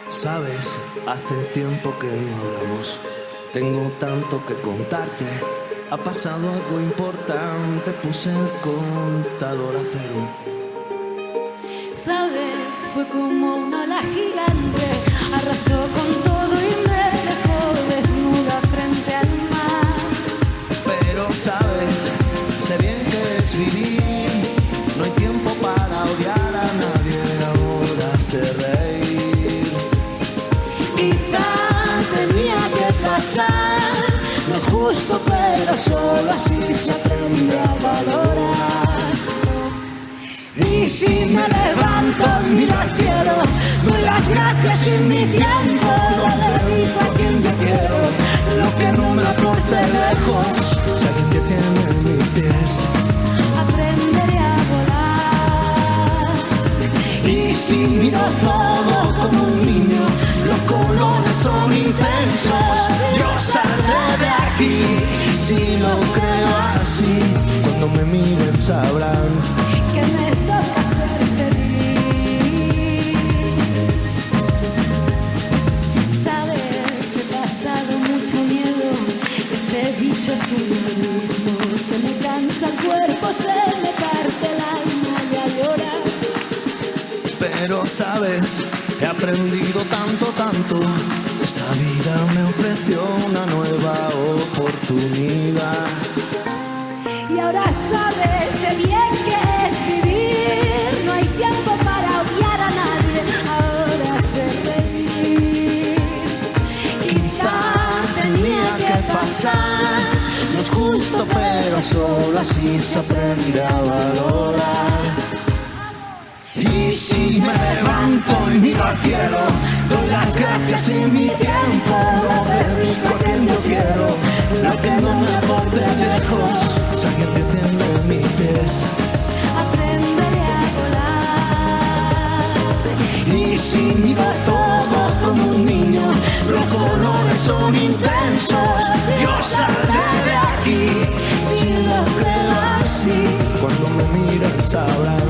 Sabes, hace tiempo que no hablamos. Tengo tanto que contarte. Ha pasado algo importante. Puse el contador a cero. Sabes, fue como una ola gigante. Arrasó con todo y me dejó desnuda frente al mar. Pero sabes, sé bien que es vivir. No hay tiempo para odiar a nadie. Ahora sé reír. Quizá tenía que pasar. No es justo, pero solo así se aprende a valorar. Y si me levanto, miro al cielo, doy las gracias y mi tiempo lo dedico a quien yo quiero. Lo que no me aporte lejos, Si alguien que tiene mis pies, aprenderé a volar. y si miro todo como un niño, los colores son intensos. Yo saldré de aquí. Si lo creo así, cuando me miren sabrán Que me toca ser feliz. Sabes, he pasado mucho miedo. Este bicho es uno mismo. Se me cansa el cuerpo, se me parte el alma y a llorar. Pero sabes, he aprendido tanto. Esta vida me ofreció una nueva oportunidad. Y ahora sabes, sé bien que es vivir. No hay tiempo para odiar a nadie. Ahora sé reír. Quizá tenía que pasar. No es justo, pero solo así se aprende a valorar. Y si me levanto y miro al cielo, doy las gracias y mi tiempo lo dedico a quien yo quiero. Lo que no me aporte lejos, si alguien detiene mis pies, aprenderé a volar. y si miro todo como un niño, los colores son intensos. Yo saldré de aquí. Si lo creo así, cuando me miren sabrán